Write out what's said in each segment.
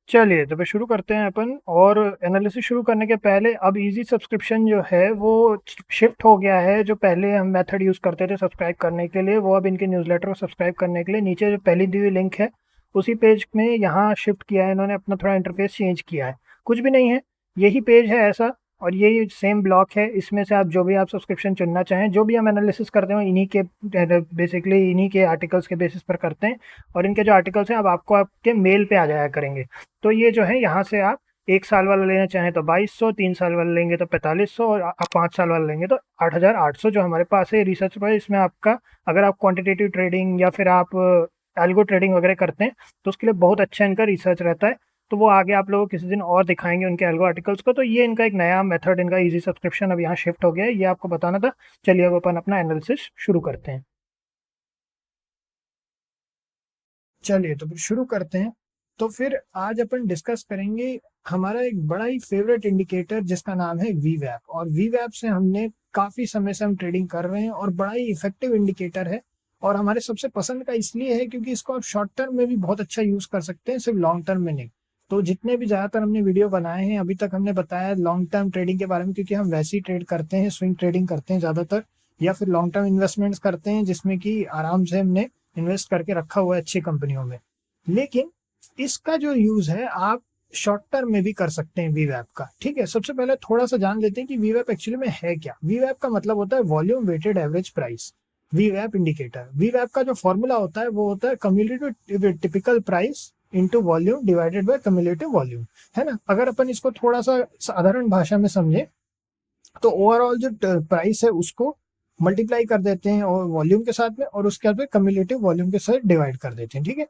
चलिए तो फिर शुरू करते हैं अपन। और एनालिसिस शुरू करने के पहले अब इजी सब्सक्रिप्शन जो है वो शिफ्ट हो गया है। जो पहले हम मेथड यूज़ करते थे सब्सक्राइब करने के लिए, वो अब इनके न्यूज़लेटर को सब्सक्राइब करने के लिए नीचे जो पहली दी हुई लिंक है उसी पेज में यहाँ शिफ्ट किया है इन्होंने। अपना थोड़ा इंटरफेस चेंज किया है, कुछ भी नहीं है, यही पेज है ऐसा। और यही सेम ब्लॉक है, इसमें से आप जो भी आप सब्सक्रिप्शन चुनना चाहें, जो भी हम एनालिसिस करते हैं इन्हीं के बेसिकली इन्हीं के आर्टिकल्स के बेसिस पर करते हैं। और इनके जो आर्टिकल्स हैं अब आपको आपके मेल पे आ जाया करेंगे। तो ये जो है यहाँ से आप 1 साल वाला लेना चाहें तो 2200, 3 साल वाला लेंगे तो 4500, और आप 5 साल वाला लेंगे तो 8800 जो हमारे पास है रिसर्च पर। इसमें आपका अगर आप क्वांटिटेटिव ट्रेडिंग या फिर आप एल्गो ट्रेडिंग वगैरह करते हैं तो उसके लिए बहुत अच्छा इनका रिसर्च रहता है। तो वो आगे आप लोगों को किसी दिन और दिखाएंगे उनके एल्गो आर्टिकल्स को। तो ये इनका एक नया मेथड, इनका इजी सब्सक्रिप्शन अब यहाँ शिफ्ट हो गया है, ये आपको बताना था। चलिए अब अपन अपना एनालिसिस शुरू करते हैं। चलिए तो फिर शुरू करते हैं। तो फिर आज अपन डिस्कस करेंगे हमारा एक बड़ा ही फेवरेट इंडिकेटर जिसका नाम है वीवैप। और वीवैप से हमने काफी समय से हम ट्रेडिंग कर रहे हैं और बड़ा ही इफेक्टिव इंडिकेटर है। और हमारे सबसे पसंद का इसलिए है क्योंकि इसको आप शॉर्ट टर्म में भी बहुत अच्छा यूज कर सकते हैं, सिर्फ लॉन्ग टर्म में नहीं। तो जितने भी ज्यादातर हमने वीडियो बनाए हैं अभी तक हमने बताया लॉन्ग टर्म ट्रेडिंग के बारे में, क्योंकि हम वैसी ट्रेड करते हैं, स्विंग ट्रेडिंग करते हैं ज्यादातर, या फिर लॉन्ग टर्म इन्वेस्टमेंट्स करते हैं जिसमें कि आराम से हमने इन्वेस्ट करके रखा हुआ है अच्छी कंपनियों में। लेकिन इसका जो यूज है आप शॉर्ट टर्म में भी कर सकते हैं वीवैप का। ठीक है, सबसे पहले थोड़ा सा जान लेते हैं कि वीवैप एक्चुअली में है क्या। वीवैप का मतलब होता है वॉल्यूम वेटेड एवरेज प्राइस। वीवैप इंडिकेटर, वीवैप का जो फॉर्मूला होता है वो होता है cumulative typical price into volume divided by cumulative volume, है ना। अगर अपन इसको थोड़ा सा साधारण भाषा में समझे तो ओवरऑल जो प्राइस है उसको मल्टीप्लाई कर देते हैं और वॉल्यूम के साथ में, और उसके बाद कम्युलेटिव वॉल्यूम के साथ डिवाइड कर देते हैं। ठीक है,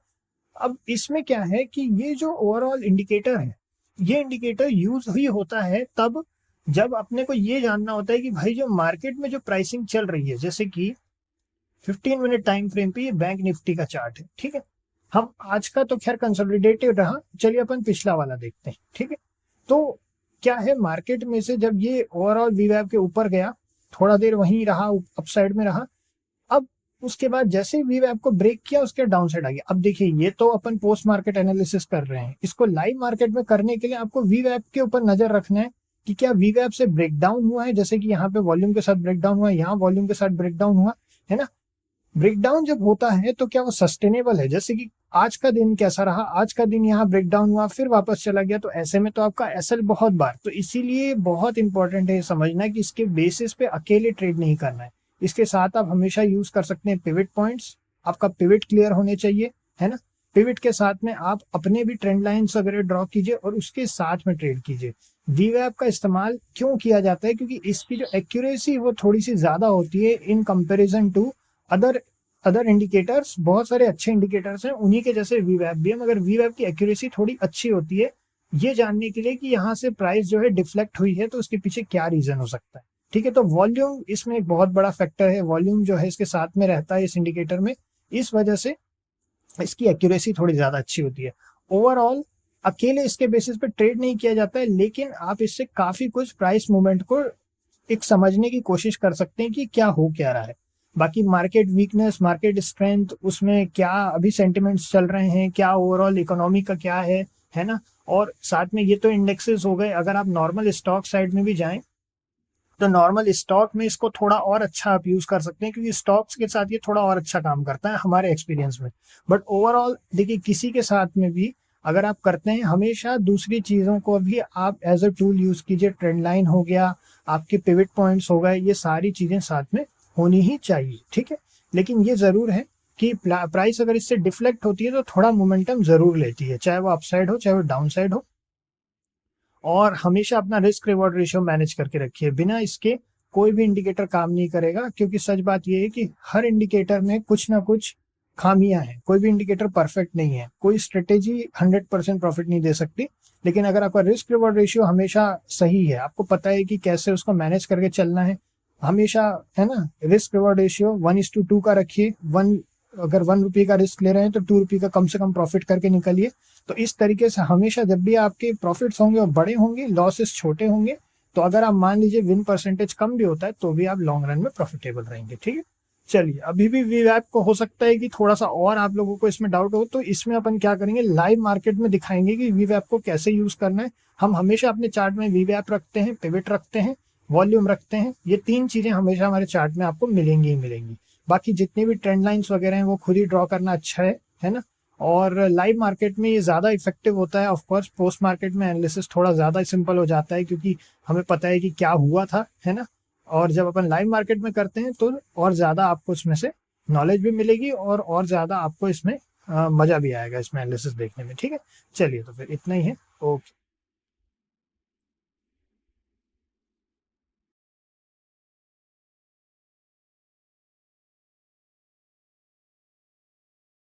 अब इसमें क्या है कि ये जो ओवरऑल इंडिकेटर है, ये इंडिकेटर यूज ही होता है तब जब अपने को ये जानना होता है कि भाई जो मार्केट में जो प्राइसिंग चल रही है, जैसे कि 15 मिनट टाइम फ्रेम पे ये बैंक निफ्टी का चार्ट है। ठीक है, हम आज का तो खैर कंसोलिडेटेड रहा, चलिए अपन पिछला वाला देखते हैं। ठीक है, तो क्या है, मार्केट में से जब ये ओवरऑल वीवैप के ऊपर गया, थोड़ा देर वहीं रहा, अपसाइड में रहा। अब उसके बाद जैसे वीवैप को ब्रेक किया उसके डाउन साइड आ गया। अब देखिए ये तो अपन पोस्ट मार्केट एनालिसिस कर रहे हैं, इसको लाइव मार्केट में करने के लिए आपको वीवैप के ऊपर नजर रखना है कि क्या वीवैप से ब्रेक डाउन हुआ है। जैसे कि यहाँ पे वॉल्यूम के साथ ब्रेक डाउन हुआ, यहाँ वॉल्यूम के साथ ब्रेक डाउन हुआ, है ना। ब्रेकडाउन जब होता है तो क्या वो सस्टेनेबल है, जैसे कि आज का दिन कैसा रहा, आज का दिन यहाँ ब्रेकडाउन हुआ फिर वापस चला गया, तो ऐसे में तो आपका एसएल बहुत बार। तो इसीलिए बहुत इंपॉर्टेंट है समझना कि इसके बेसिस पे अकेले ट्रेड नहीं करना है। इसके साथ आप हमेशा यूज कर सकते हैं पिवट पॉइंट्स। आपका पिवट क्लियर होने चाहिए, है ना। पिवट के साथ में आप अपने भी ट्रेंड लाइंस वगैरह ड्रॉ कीजिए और उसके साथ में ट्रेड कीजिए। वीवैप का इस्तेमाल क्यों किया जाता है, क्योंकि इसकी जो एक्यूरेसी वो थोड़ी सी ज्यादा होती है in comparison to other other indicators. बहुत सारे अच्छे इंडिकेटर्स हैं उन्हीं के जैसे वीवैप भी है, मगर वीवैप की एक्यूरेसी थोड़ी अच्छी होती है ये जानने के लिए कि यहाँ से प्राइस जो है डिफ्लेक्ट हुई है तो उसके पीछे क्या रीजन हो सकता है। ठीक है, तो वॉल्यूम इसमें एक बहुत बड़ा फैक्टर है, वॉल्यूम जो है इसके साथ में रहता है इस इंडिकेटर में, इस वजह से इसकी एक्यूरेसी थोड़ी ज्यादा अच्छी होती है। ओवरऑल अकेले इसके बेसिस पे ट्रेड नहीं किया जाता है, लेकिन आप इससे काफी कुछ प्राइस मूवमेंट को एक समझने की कोशिश कर सकते हैं कि क्या हो क्या रहा है। बाकी मार्केट वीकनेस, मार्केट स्ट्रेंथ, उसमें क्या अभी सेंटिमेंट्स चल रहे हैं, क्या ओवरऑल इकोनॉमी का क्या है ना। और साथ में ये तो इंडेक्सेस हो गए। अगर आप नॉर्मल स्टॉक साइड में भी जाएं तो नॉर्मल स्टॉक में इसको थोड़ा और अच्छा आप यूज कर सकते हैं, क्योंकि स्टॉक्स के साथ ये थोड़ा और अच्छा काम करता है हमारे एक्सपीरियंस में। बट ओवरऑल देखिए किसी के साथ में भी अगर आप करते हैं, हमेशा दूसरी चीजों को भी आप एज अ टूल यूज कीजिए। ट्रेंड लाइन हो गया, आपके पिवट पॉइंट्स हो गए, ये सारी चीजें साथ में होनी ही चाहिए। ठीक है, लेकिन ये जरूर है कि प्राइस अगर इससे डिफ्लेक्ट होती है तो थोड़ा मोमेंटम जरूर लेती है, चाहे वो अपसाइड हो चाहे वो डाउन साइड हो। और हमेशा अपना रिस्क रिवॉर्ड रेशियो मैनेज करके रखिए, बिना इसके कोई भी इंडिकेटर काम नहीं करेगा। क्योंकि सच बात यह है कि हर इंडिकेटर में कुछ ना कुछ खामियां हैं, कोई भी इंडिकेटर परफेक्ट नहीं है, कोई स्ट्रेटेजी 100% प्रॉफिट नहीं दे सकती। लेकिन अगर आपका रिस्क रिवॉर्ड रेशियो हमेशा सही है, आपको पता है कि कैसे उसको मैनेज करके चलना है हमेशा, है ना। रिस्क रिवॉर्ड रेशियो 1:2 का रखिए। अगर 1 रुपये का रिस्क ले रहे हैं तो 2 रुपये का कम से कम प्रॉफिट करके निकलिए। तो इस तरीके से हमेशा जब भी आपके प्रॉफिट्स होंगे वो बड़े होंगे, लॉसेस छोटे होंगे। तो अगर आप मान लीजिए विन परसेंटेज कम भी होता है तो भी आप लॉन्ग रन में प्रॉफिटेबल रहेंगे। ठीक है, चलिए, अभी भी वीवैप को हो सकता है कि थोड़ा सा और आप लोगों को इसमें डाउट हो, तो इसमें अपन क्या करेंगे, लाइव मार्केट में दिखाएंगे कि वीवैप को कैसे यूज करना है। हम हमेशा अपने चार्ट में वीवैप रखते हैं, पिवट रखते हैं, वॉल्यूम रखते हैं, ये 3 चीजें हमेशा हमारे चार्ट में आपको मिलेंगी ही मिलेंगी। बाकी जितनी भी ट्रेंड लाइंस वगैरह हैं वो खुद ही ड्रॉ करना अच्छा है ना। और लाइव मार्केट में ये ज्यादा इफेक्टिव होता है। ऑफ कोर्स पोस्ट मार्केट में एनालिसिस थोड़ा ज्यादा सिंपल हो जाता है, क्योंकि हमें पता है कि क्या हुआ था, है ना। और जब अपन लाइव मार्केट में करते हैं तो और ज्यादा आपको इसमें से नॉलेज भी मिलेगी, और ज्यादा आपको इसमें मजा भी आएगा इसमें एनालिसिस देखने में। ठीक है, चलिए तो फिर इतना ही है। ओके।